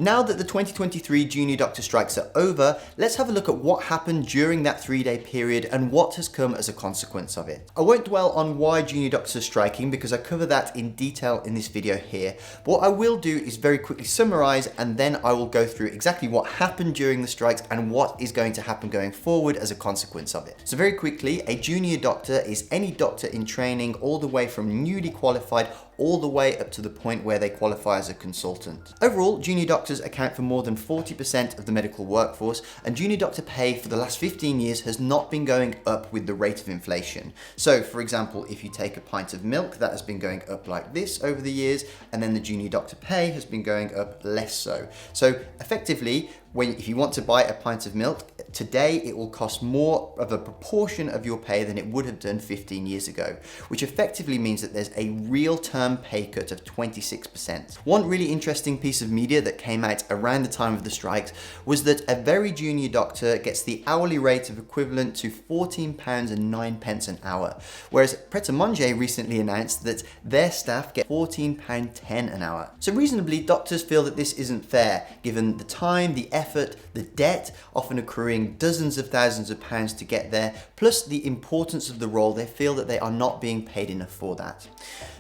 Now that the 2023 Junior Doctor Strikes are over, let's have a look at what happened during that 3-day period and what has come as a consequence of it. I won't dwell on why junior doctors are striking because I cover that in detail in this video here, but what I will do is very quickly summarize and then I will go through exactly what happened during the strikes and what is going to happen going forward as a consequence of it. So very quickly, a junior doctor is any doctor in training all the way from newly qualified all the way up to the point where they qualify as a consultant. Overall, junior doctors account for more than 40% of the medical workforce, and junior doctor pay for the last 15 years has not been going up with the rate of inflation. So for example, if you take a pint of milk, that has been going up like this over the years, and then the junior doctor pay has been going up less so. So effectively, if you want to buy a pint of milk, today it will cost more of a proportion of your pay than it would have done 15 years ago, which effectively means that there's a real term pay cut of 26%. One really interesting piece of media that came out around the time of the strikes was that a very junior doctor gets the hourly rate of equivalent to £14.09 an hour, whereas Pret a Manger recently announced that their staff get £14.10 an hour. So reasonably, doctors feel that this isn't fair, given the time, the effort, the debt, often accruing dozens of thousands of pounds to get there, plus the importance of the role. They feel that they are not being paid enough for that.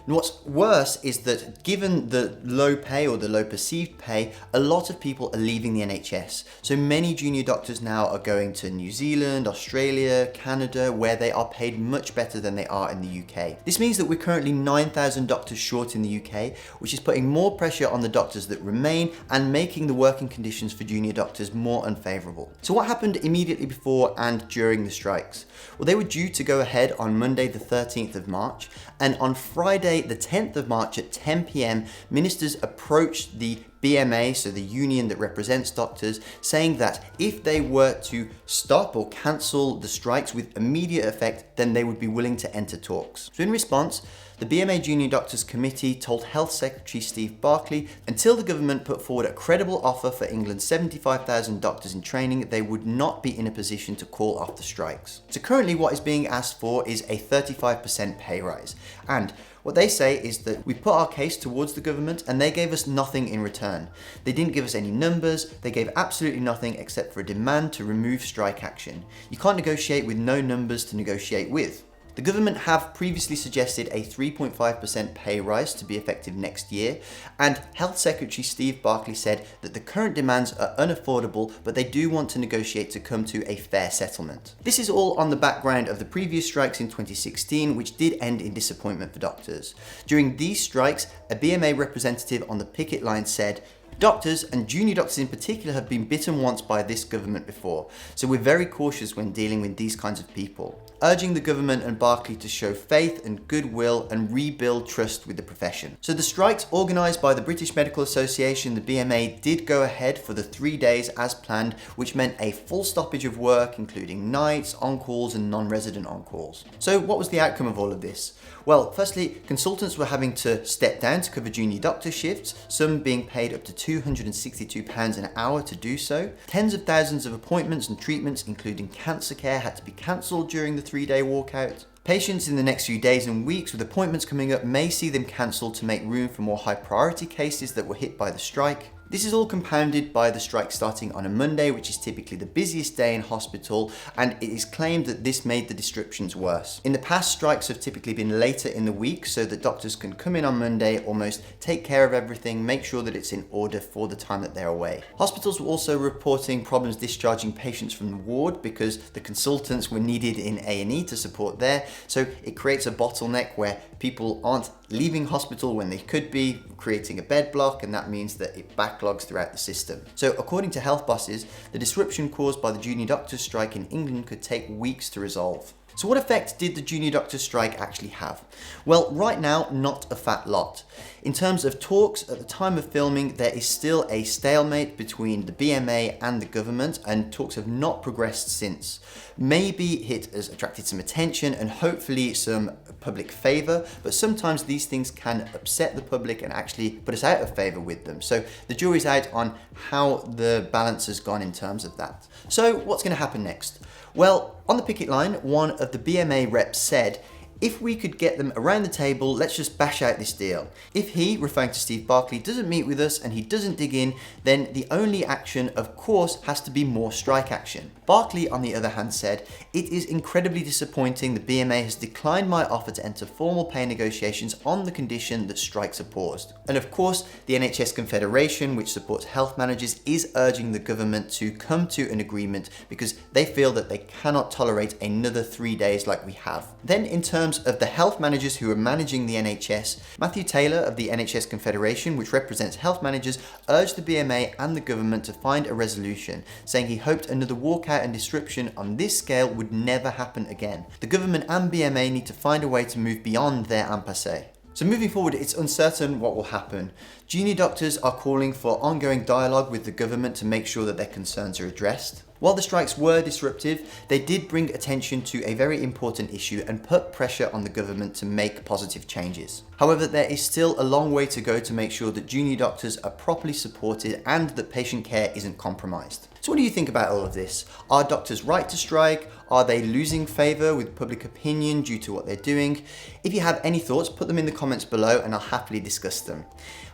And what's worse is that given the low pay or the low perceived pay, a lot of people are leaving the NHS. So many junior doctors now are going to New Zealand, Australia, Canada, where they are paid much better than they are in the UK. This means that we're currently 9,000 doctors short in the UK, which is putting more pressure on the doctors that remain and making the working conditions for junior doctors more unfavourable. So what happened immediately before and during the strikes? Well, they were due to go ahead on Monday the 13th of March, and on Friday the 10th of March at 10 PM, ministers approached the BMA, so the union that represents doctors, saying that if they were to stop or cancel the strikes with immediate effect, then they would be willing to enter talks. So in response, the BMA Junior Doctors Committee told Health Secretary Steve Barclay until the government put forward a credible offer for England's 75,000 doctors in training, they would not be in a position to call off the strikes. So currently what is being asked for is a 35% pay rise. And what they say is that we put our case towards the government and they gave us nothing in return. They didn't give us any numbers, they gave absolutely nothing except for a demand to remove strike action. You can't negotiate with no numbers to negotiate with. The government have previously suggested a 3.5% pay rise to be effective next year, and Health Secretary Steve Barclay said that the current demands are unaffordable, but they do want to negotiate to come to a fair settlement. This is all on the background of the previous strikes in 2016, which did end in disappointment for doctors. During these strikes, a BMA representative on the picket line said, "Doctors, and junior doctors in particular, have been bitten once by this government before, so we're very cautious when dealing with these kinds of people," urging the government and Barclay to show faith and goodwill and rebuild trust with the profession. So the strikes organised by the British Medical Association, the BMA, did go ahead for the 3 days as planned, which meant a full stoppage of work, including nights, on-calls and non-resident on-calls. So what was the outcome of all of this? Well, firstly, consultants were having to step down to cover junior doctor shifts, some being paid up to £262 an hour to do so. Tens of thousands of appointments and treatments, including cancer care, had to be cancelled during the 3-day walkout. Patients in the next few days and weeks with appointments coming up may see them cancelled to make room for more high priority cases that were hit by the strike. This is all compounded by the strike starting on a Monday, which is typically the busiest day in hospital, and it is claimed that this made the disruptions worse. In the past, strikes have typically been later in the week so that doctors can come in on Monday, almost take care of everything, make sure that it's in order for the time that they're away. Hospitals were also reporting problems discharging patients from the ward because the consultants were needed in A&E to support there, so it creates a bottleneck where people aren't leaving hospital when they could be, creating a bed block, and that means that it backlogs throughout the system. So according to health bosses, the disruption caused by the junior doctors strike in England could take weeks to resolve. So what effect did the junior doctors strike actually have? Well, right now, not a fat lot. In terms of talks, at the time of filming, there is still a stalemate between the BMA and the government, and talks have not progressed since. Maybe it has attracted some attention and hopefully some public favour, but sometimes these things can upset the public and actually put us out of favour with them. So the jury's out on how the balance has gone in terms of that. So what's going to happen next? Well, on the picket line, one of the BMA reps said, If we could get them around the table, let's just bash out this deal. If he, referring to Steve Barclay, doesn't meet with us and he doesn't dig in, then the only action, of course, has to be more strike action. Barclay, on the other hand, said, "It is incredibly disappointing the BMA has declined my offer to enter formal pay negotiations on the condition that strikes are paused." And of course, the NHS Confederation, which supports health managers, is urging the government to come to an agreement because they feel that they cannot tolerate another 3 days like we have. Then in terms of the health managers who are managing the NHS, Matthew Taylor of the NHS Confederation, which represents health managers, urged the BMA and the government to find a resolution, saying he hoped another walkout and disruption on this scale would never happen again. The government and BMA need to find a way to move beyond their impasse. So moving forward, it's uncertain what will happen. Junior doctors are calling for ongoing dialogue with the government to make sure that their concerns are addressed. While the strikes were disruptive, they did bring attention to a very important issue and put pressure on the government to make positive changes. However, there is still a long way to go to make sure that junior doctors are properly supported and that patient care isn't compromised. So what do you think about all of this? Are doctors right to strike? Are they losing favour with public opinion due to what they're doing? If you have any thoughts, put them in the comments below and I'll happily discuss them.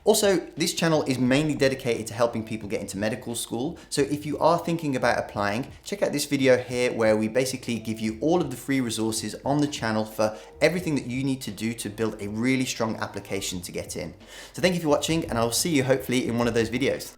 Also, this channel is mainly dedicated to helping people get into medical school, so if you are thinking about applying, check out this video here where we basically give you all of the free resources on the channel for everything that you need to do to build a really strong application to get in. So thank you for watching and I'll see you hopefully in one of those videos.